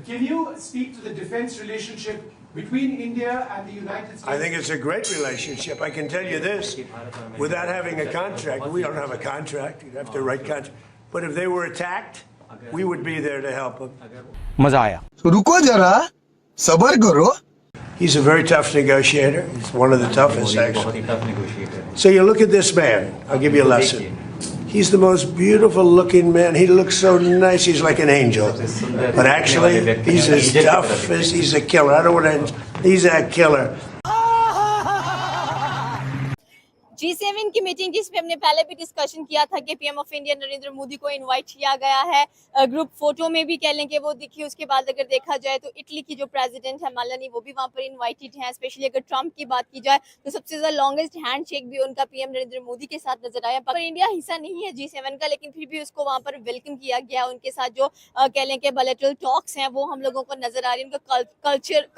Can you speak to the defense relationship between India and the United States? I think it's a great relationship. I can tell you this, without having a contract, we don't have a contract, you'd have to write contract. But if they were attacked, we would be there to help them. मजा आया। रुको जरा, सबर करो। He's a very tough negotiator. He's one of the toughest, actually. So you look at this man. I'll give you a lesson. He's the most beautiful looking man. He looks so nice. He's like an angel. But actually, he's as tough as he's a killer. I don't want to, he's a killer. G7 की meeting जिसमें हमने पहले भी discussion किया था कि PM of India Narendra Modi को invite किया गया है। ग्रुप फोटो में भी कह लें कि वो दिखी। उसके बाद अगर देखा जाए तो इटली की जो प्रेसिडेंट है मेलानी, वो भी वहां पर इनवाइटेड हैं। स्पेशली अगर ट्रंप की बात की जाए तो सबसे ज्यादा लॉन्गेस्ट हैंडशेक भी उनका पीएम नरेंद्र मोदी के साथ नजर आया। पर इंडिया हिस्सा नहीं है G7 का, लेकिन फिर भी उसको वहां पर वेलकम किया गया। उनके साथ जो कह लें कि बायलैटरल टॉक्स हैं वो हम लोगों को नजर आ रही है। उनका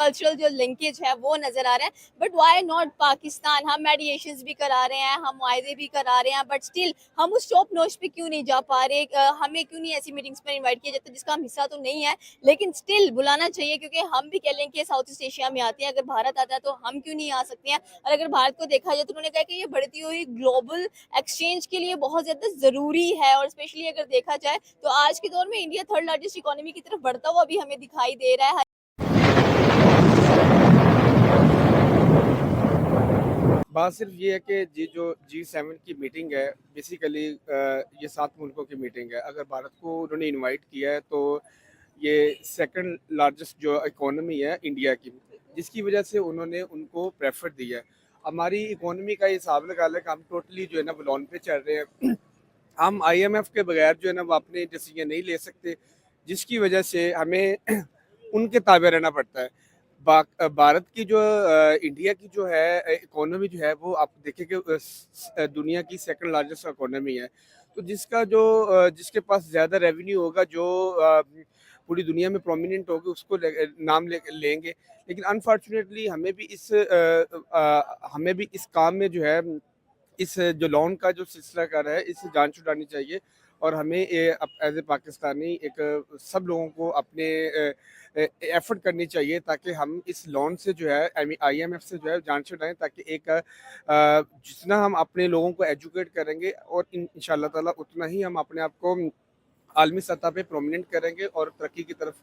कल्चरल जो लिंकेज है वो नजर आ रहा है। But why not Pakistan? हम मेडिएशंस भी करा रहे हैं, हम मुआहदे भी करा रहे हैं, बट स्टिल हम उस टॉप नोच पे क्यों नहीं जा पा रहे? हमें क्यों नहीं ऐसी मीटिंग्स पर इनवाइट किया जाता जिसका हम हिस्सा तो नहीं है, लेकिन स्टिल बुलाना चाहिए, क्योंकि हम भी कह लें कि साउथ ईस्ट एशिया में आते हैं। अगर भारत आता है तो हम क्यों नहीं आ सकते हैं? और अगर भारत को देखा जाए तो उन्होंने कहा कि ये बढ़ती हुई ग्लोबल एक्सचेंज के लिए बहुत ज्यादा जरूरी है। और स्पेशली अगर देखा जाए तो आज के दौर में इंडिया थर्ड लार्जेस्ट इकोनॉमी की तरफ बढ़ता हुआ भी हमें दिखाई दे रहा है। बात सिर्फ ये है कि जो G7 की मीटिंग है, बेसिकली ये 7 मुल्कों की मीटिंग है। अगर भारत को उन्होंने इनवाइट किया है तो ये सेकंड लार्जेस्ट जो इकोनॉमी है इंडिया की, जिसकी वजह से उन्होंने उनको प्रेफर दिया है। हमारी इकोनॉमी का हिसाब लगा लें कि हम टोटली जो है ना वो लोन पे चल रहे हैं। हम IMF के बगैर जो है ना वो अपने डिसीजन नहीं ले सकते, जिसकी वजह से हमें उनके ताबे रहना पड़ता है। भारत की जो इंडिया की जो है इकोनॉमी जो है वो आप देखें कि दुनिया की सेकंड लार्जेस्ट इकोनॉमी है। तो जिसके पास ज़्यादा रेवेन्यू होगा, जो पूरी दुनिया में प्रोमिनेंट होगा, उसको नाम लेंगे। लेकिन अनफॉर्चुनेटली हमें भी इस काम में जो है, इस जो लोन का जो सिलसिला कर रहा है, इससे जान छुड़ानी चाहिए। और हमें एज ए पाकिस्तानी सब लोगों को अपने एफर्ट करनी चाहिए ताकि हम इस लोन से जो है IMF से जो है जान छुड़ाएं, ताकि जितना हम अपने लोगों को एजुकेट करेंगे और इंशाल्लाह ताला उतना ही हम अपने आप को आलमी सतह पे प्रोमिनेंट करेंगे और तरक्की की तरफ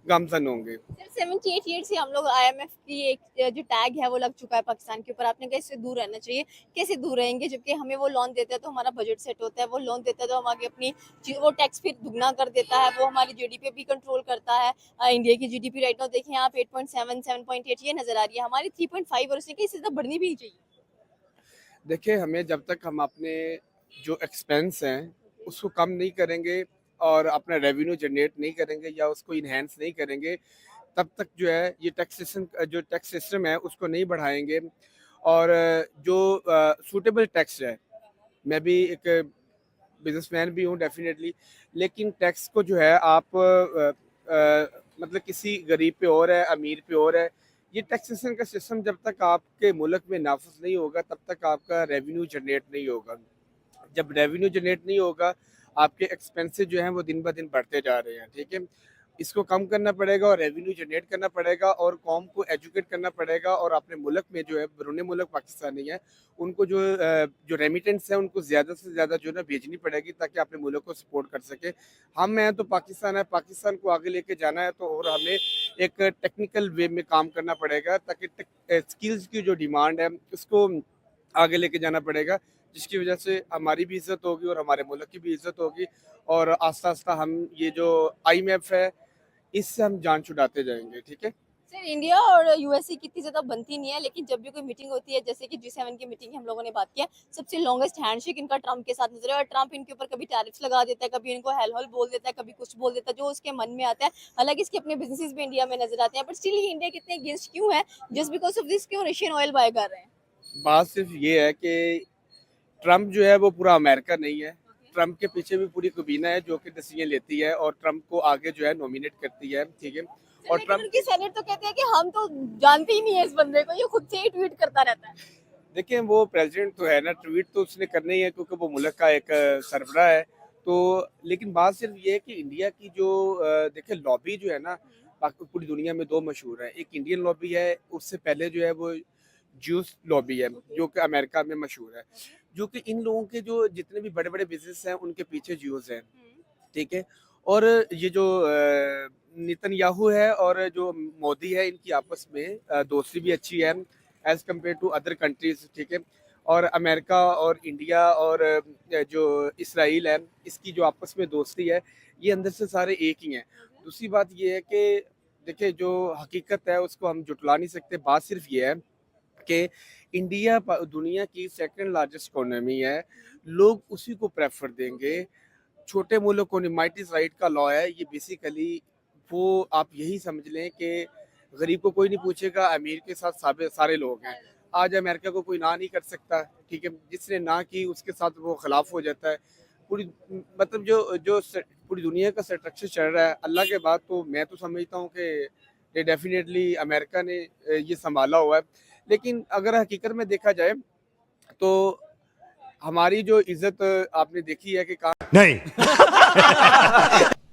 गामजन होंगे। 78 ईयर से हम लोग IMF की एक जो टैग है वो लग चुका है पाकिस्तान के ऊपर। आपने कहा इससे दूर रहना चाहिए। कैसे दूर रहेंगे जबकि हमें वो लोन देता है तो हमारा बजट सेट होता है, वो लोन देता है तो हम आगे अपनी वो टैक्स फिर दुगना कर देता है, वो हमारी GDP भी कंट्रोल करता है। इंडिया की GDP राइट नाउ देखें आप 8.7 7.8 ये नजर आ रही है, हमारी 3.5 और उसने कहा इससे ज्यादा बढ़नी भी नहीं चाहिए। देखिए, हमें जब तक हम अपने जो एक्सपेंस हैं उसको कम नहीं करेंगे और अपना रेवेन्यू जनरेट नहीं करेंगे या उसको इन्हेंस नहीं करेंगे, तब तक जो है ये टैक्स सिस्टम है उसको नहीं बढ़ाएंगे। और जो सूटेबल टैक्स है, मैं भी एक बिजनेसमैन भी हूँ डेफिनेटली, लेकिन टैक्स को जो है आप मतलब किसी गरीब पे और है, अमीर पे और है। ये टैक्सेशन का सिस्टम जब तक आपके मुल्क में नाफिज नहीं होगा तब तक आपका रेवेन्यू जनरेट नहीं होगा। जब रेवेन्यू जनरेट नहीं होगा, आपके एक्सपेंसेस जो हैं वो दिन ब दिन बढ़ते जा रहे हैं। ठीक है, इसको कम करना पड़ेगा और रेवेन्यू जनरेट करना पड़ेगा और कौम को एजुकेट करना पड़ेगा। और अपने मुल्क में जो है बैरून मुल्क पाकिस्तानी है, उनको जो रेमिटेंस है उनको ज़्यादा से ज़्यादा जो है ना भेजनी पड़ेगी ताकि अपने मुल्क को सपोर्ट कर सके। हम हैं तो पाकिस्तान है, पाकिस्तान को आगे लेके जाना है तो और हमें एक टेक्निकल वे में काम करना पड़ेगा ताकि स्किल्स की जो डिमांड है उसको आगे लेके जाना पड़ेगा, जिसकी वजह से हमारी भी इज्जत होगी और हमारे मुल्क की भी इज्जत होगी। और आस्ता आस्ता हम ये जो IMF है इससे हम जान छुड़ाते जाएंगे। ठीक है सर, इंडिया और USA कितनी ज्यादा बनती नहीं है, लेकिन जब भी कोई मीटिंग होती है, जैसे कि G7 की मीटिंग हम लोगों ने बात किया, सबसे लॉन्गेस्ट हैंडशेक इनका ट्रंप के साथ नजर है। और ट्रंप इनके ऊपर कभी टैरिफ्स लगा देता है, कभी इनको हेल होल बोल देता है, कभी कुछ बोल देता है जो उसके मन में आता है। हालांकि इसके अपने बिजनेसेस भी इंडिया में नजर आते हैं, बट स्टिल ये इंडिया कितने अगेंस्ट क्यों है? जस्ट बिकॉज ऑफ दिस क्यों रशियन ऑयल बाय कर रहे हैं? बात सिर्फ ये है कि ट्रंप जो है वो पूरा अमेरिका नहीं है। ट्रंप के पीछे भी पूरी कबीना है जो कि डिसीजन लेती है और ट्रंप को आगे जो है नॉमिनेट करती है। ठीक है, और ट्रंप उनकी सेनेट तो कहते हैं कि हम तो जानते ही नहीं है इस बंदे को, ये खुद से ही ट्वीट करता रहता है। देखिए, वो प्रेसिडेंट तो है ना, ट्वीट तो उसने करना ही है क्योंकि वो मुल्क का एक सरबराह है। तो लेकिन बात सिर्फ ये है कि इंडिया की जो देखिए लॉबी जो है ना, बाकी पूरी दुनिया में दो मशहूर है, एक इंडियन लॉबी है, उससे पहले जो है वो जूस लॉबी है जो कि अमेरिका में मशहूर है, जो कि इन लोगों के जो जितने भी बड़े बड़े बिजनेस हैं उनके पीछे ज्यूज हैं, ठीक है। और ये जो नेतन्याहू है और जो मोदी है, इनकी आपस में दोस्ती भी अच्छी है as compare to other countries, ठीक है। और अमेरिका और इंडिया और जो इसराइल है, इसकी जो आपस में दोस्ती है, ये अंदर से सारे एक ही हैं। दूसरी बात ये है कि देखिए जो हकीकत है उसको हम जुटला नहीं सकते। बात सिर्फ ये है कि इंडिया दुनिया की सेकंड लार्जेस्ट इकोनॉमी है, लोग उसी को प्रेफर देंगे। छोटे मुल्क को माइट इज राइट का लॉ है, ये बेसिकली वो आप यही समझ लें कि गरीब को कोई नहीं पूछेगा, अमीर के साथ सारे लोग हैं। आज अमेरिका को कोई ना नहीं कर सकता, ठीक है, जिसने ना की उसके साथ वो खिलाफ हो जाता है। पूरी मतलब जो पूरी दुनिया का स्ट्रक्चर चल रहा है, अल्लाह के बाद तो मैं तो समझता हूँ कि ये डेफिनेटली अमेरिका ने ये संभाला हुआ है। लेकिन अगर हकीकत में देखा जाए तो हमारी जो इज्जत आपने देखी है कि कहाँ नहीं।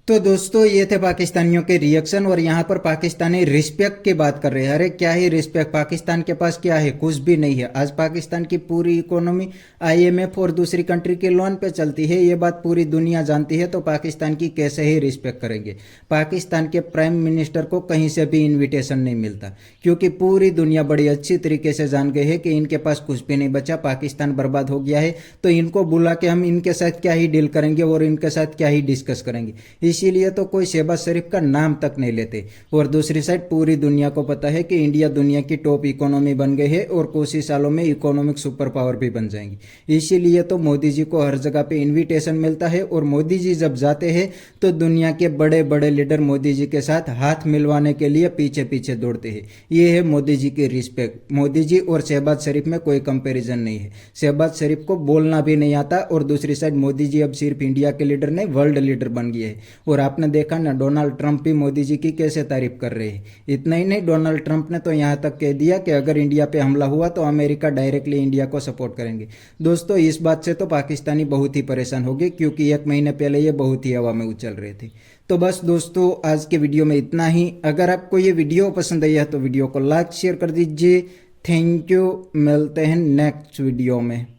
तो दोस्तों ये थे पाकिस्तानियों के रिएक्शन, और यहाँ पर पाकिस्तानी रिस्पेक्ट की बात कर रहे हैं। अरे क्या ही रिस्पेक्ट, पाकिस्तान के पास क्या है, कुछ भी नहीं है। आज पाकिस्तान की पूरी इकोनॉमी IMF और दूसरी कंट्री के लोन पे चलती है, ये बात पूरी दुनिया जानती है। तो पाकिस्तान की कैसे ही रिस्पेक्ट करेंगे। पाकिस्तान के प्राइम मिनिस्टर को कहीं से भी इन्विटेशन नहीं मिलता, क्योंकि पूरी दुनिया बड़ी अच्छी तरीके से जान गई है कि इनके पास कुछ भी नहीं बचा, पाकिस्तान बर्बाद हो गया है। तो इनको बुला के हम इनके साथ क्या ही डील करेंगे और इनके साथ क्या ही डिस्कस करेंगे। इसीलिए तो कोई शहबाज शरीफ का नाम तक नहीं लेते। और दूसरी साइड पूरी दुनिया को पता है कि इंडिया दुनिया की टॉप इकोनॉमी बन गई है और कुछ ही सालों में इकोनॉमिक सुपर पावर भी बन जाएंगी। इसीलिए तो मोदी जी को हर जगह पे इनविटेशन मिलता है, और मोदी जी जब जाते हैं तो दुनिया के बड़े बड़े लीडर मोदी जी के साथ हाथ मिलवाने के लिए पीछे पीछे दौड़ते हैं। ये है मोदी जी की रिस्पेक्ट। मोदी जी और शहबाज शरीफ में कोई कंपेरिजन नहीं है। शहबाज शरीफ को बोलना भी नहीं आता, और दूसरी साइड मोदी जी अब सिर्फ इंडिया के लीडर नहीं, वर्ल्ड लीडर बन गए हैं। और आपने देखा ना, डोनाल्ड ट्रंप भी मोदी जी की कैसे तारीफ कर रहे हैं। इतना ही नहीं, डोनाल्ड ट्रंप ने तो यहां तक कह दिया कि अगर इंडिया पे हमला हुआ तो अमेरिका डायरेक्टली इंडिया को सपोर्ट करेंगे। दोस्तों इस बात से तो पाकिस्तानी बहुत ही परेशान हो गए, क्योंकि 1 महीने पहले ये बहुत ही हवा में उछल रहे थे। तो बस दोस्तों आज के वीडियो में इतना ही। अगर आपको ये वीडियो पसंद आई है तो वीडियो को लाइक शेयर कर दीजिए। थैंक यू, मिलते हैं नेक्स्ट वीडियो में।